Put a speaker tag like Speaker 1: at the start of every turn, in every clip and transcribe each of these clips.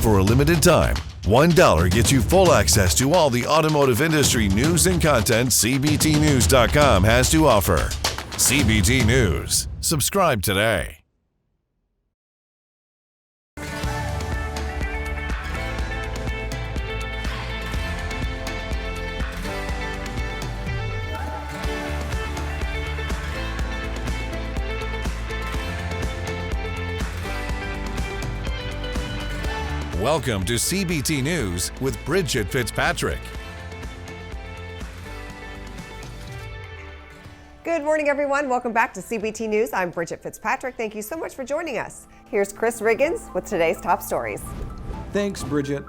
Speaker 1: for a limited time, $1 gets you full access to all the automotive industry news and content CBTNews.com has to offer. CBT News. Subscribe today. Welcome to CBT News with Bridget Fitzpatrick.
Speaker 2: Good morning, everyone. Welcome back to CBT News. I'm Bridget Fitzpatrick. Thank you so much for joining us. Here's Chris Riggins with today's top stories.
Speaker 3: Thanks, Bridget.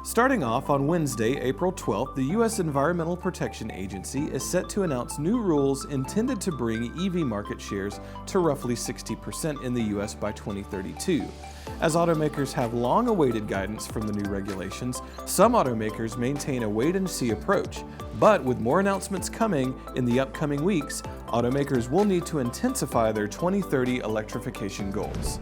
Speaker 3: Starting off on Wednesday, April 12th, the U.S. Environmental Protection Agency is set to announce new rules intended to bring EV market shares to roughly 60% in the U.S. by 2032. As automakers have long awaited guidance from the new regulations, some automakers maintain a wait-and-see approach. But with more announcements coming in the upcoming weeks, automakers will need to intensify their 2030 electrification goals.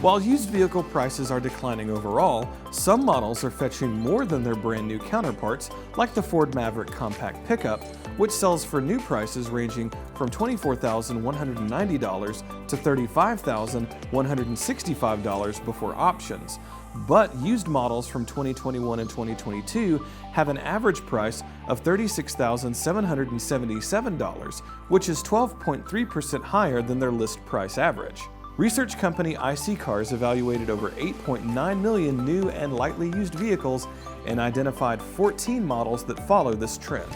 Speaker 3: While used vehicle prices are declining overall, some models are fetching more than their brand new counterparts, like the Ford Maverick compact pickup, which sells for new prices ranging from $24,190 to $35,165 before options. But used models from 2021 and 2022 have an average price of $36,777, which is 12.3% higher than their list price average. Research company IC Cars evaluated over 8.9 million new and lightly used vehicles and identified 14 models that follow this trend.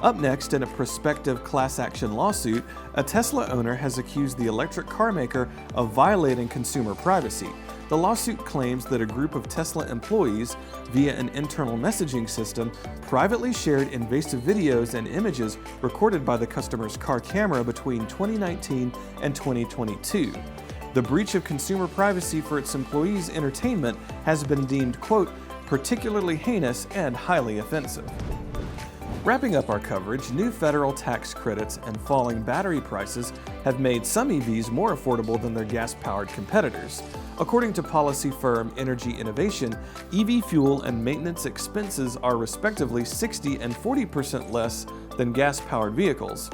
Speaker 3: Up next, in a prospective class action lawsuit, a Tesla owner has accused the electric car maker of violating consumer privacy. The lawsuit claims that a group of Tesla employees, via an internal messaging system, privately shared invasive videos and images recorded by the customer's car camera between 2019 and 2022. The breach of consumer privacy for its employees' entertainment has been deemed, quote, particularly heinous and highly offensive. Wrapping up our coverage, new federal tax credits and falling battery prices have made some EVs more affordable than their gas-powered competitors. According to policy firm Energy Innovation, EV fuel and maintenance expenses are respectively 60% and 40% less than gas-powered vehicles.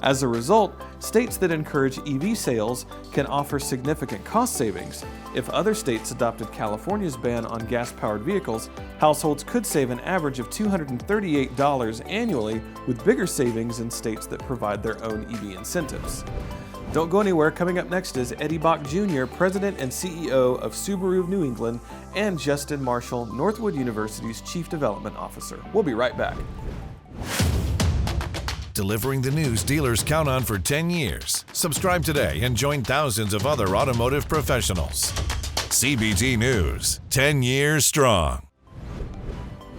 Speaker 3: As a result, states that encourage EV sales can offer significant cost savings. If other states adopted California's ban on gas-powered vehicles, households could save an average of $238 annually, with bigger savings in states that provide their own EV incentives. Don't go anywhere. Coming up next is Eddie Bach Jr., President and CEO of Subaru of New England, and Justin Marshall, Northwood University's Chief Development Officer. We'll be right back.
Speaker 1: Delivering the news dealers count on for 10 years. Subscribe today and join thousands of other automotive professionals. CBT News, 10 years strong.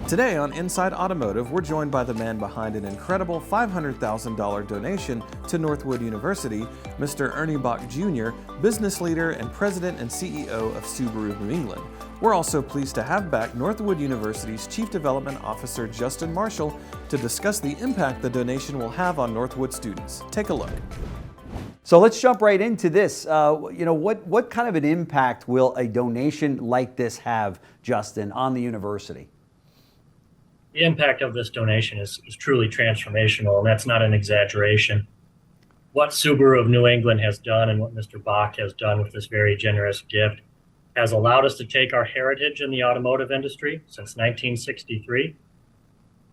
Speaker 3: Today on Inside Automotive, we're joined by the man behind an incredible $500,000 donation to Northwood University, Mr. Ernie Bach Jr., business leader and president and CEO of Subaru of New England. We're also pleased to have back Northwood University's Chief Development Officer, Justin Marshall, to discuss the impact the donation will have on Northwood students. Take a look.
Speaker 4: So let's jump right into this. What kind of an impact will a donation like this have, Justin, on the university?
Speaker 5: The impact of this donation is truly transformational, and that's not an exaggeration. What Subaru of New England has done and what Mr. Bach has done with this very generous gift has allowed us to take our heritage in the automotive industry since 1963,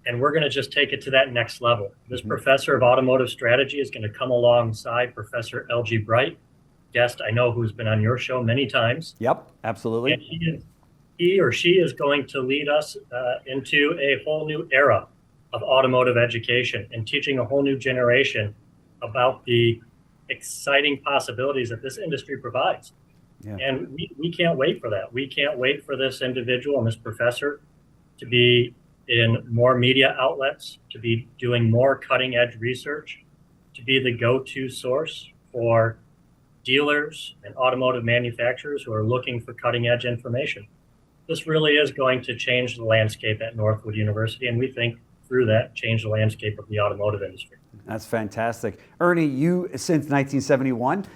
Speaker 5: and we're going to just take it to that next level. This professor of automotive strategy is going to come alongside Professor L.G. Bright, guest I know who's been on your show many times.
Speaker 4: Yep, absolutely.
Speaker 5: And he or she is going to lead us into a whole new era of automotive education and teaching a whole new generation about the exciting possibilities that this industry provides. Yeah. And we can't wait for that. We can't wait for this individual and this professor to be in more media outlets, to be doing more cutting edge research, to be the go-to source for dealers and automotive manufacturers who are looking for cutting edge information. This really is going to change the landscape at Northwood University, and we think through that, change the landscape of the automotive industry.
Speaker 4: That's fantastic. Ernie, you, since 1971,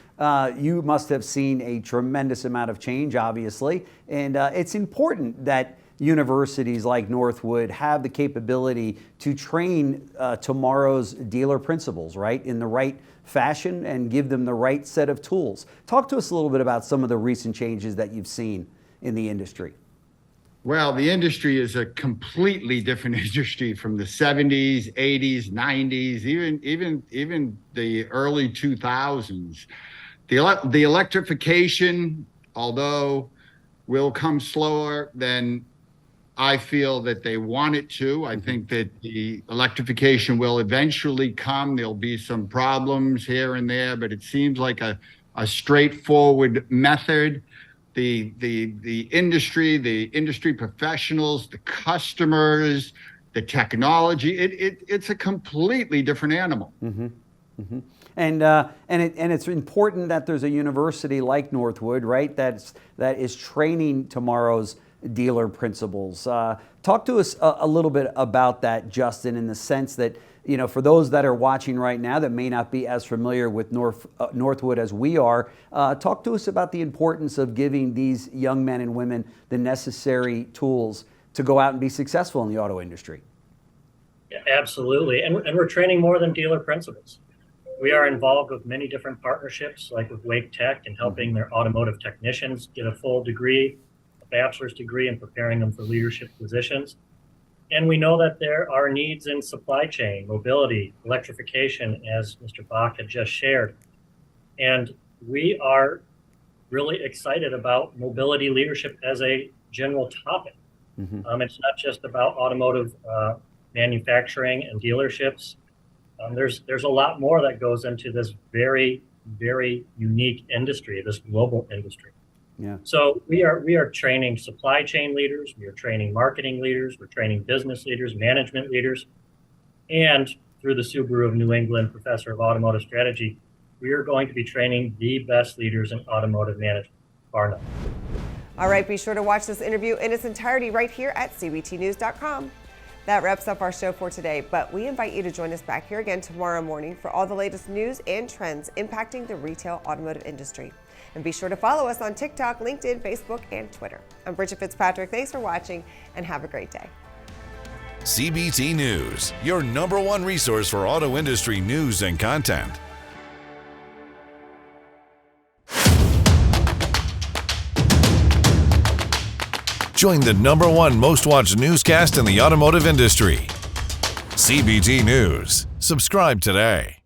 Speaker 4: you must have seen a tremendous amount of change, obviously, and it's important that universities like Northwood have the capability to train tomorrow's dealer principals, right, in the right fashion and give them the right set of tools. Talk to us a little bit about some of the recent changes that you've seen in the industry.
Speaker 6: Well, the industry is a completely different industry from the 70s, 80s, 90s, even the early 2000s. The electrification, although will come slower than I feel that they want it to. I think that the electrification will eventually come. There'll be some problems here and there, but it seems like a straightforward method. The industry professionals, the customers, the technology, it's a completely different animal.
Speaker 4: Mm-hmm. Mm-hmm. And it's important that there's a university like Northwood, right, that is training tomorrow's dealer principals. Talk to us a little bit about that, Justin, in the sense that, you know, for those that are watching right now that may not be as familiar with Northwood as we are, talk to us about the importance of giving these young men and women the necessary tools to go out and be successful in the auto industry.
Speaker 5: Yeah, absolutely. And we're training more than dealer principals. We are involved with many different partnerships, like with Wake Tech, and helping their automotive technicians get a full degree, a bachelor's degree, and preparing them for leadership positions. And we know that there are needs in supply chain, mobility, electrification, as Mr. Bach had just shared. And we are really excited about mobility leadership as a general topic. Mm-hmm. It's not just about automotive manufacturing and dealerships. There's a lot more that goes into this very, very unique industry, this global industry.
Speaker 4: Yeah. So
Speaker 5: we are training supply chain leaders, we are training marketing leaders, we're training business leaders, management leaders, and through the Subaru of New England Professor of Automotive Strategy, we are going to be training the best leaders in automotive management, bar none.
Speaker 2: All right, be sure to watch this interview in its entirety right here at CBTnews.com. That wraps up our show for today, but we invite you to join us back here again tomorrow morning for all the latest news and trends impacting the retail automotive industry. And be sure to follow us on TikTok, LinkedIn, Facebook, and Twitter. I'm Bridget Fitzpatrick. Thanks for watching, and have a great day.
Speaker 1: CBT News, your #1 resource for auto industry news and content. Join the #1 most watched newscast in the automotive industry. CBT News. Subscribe today.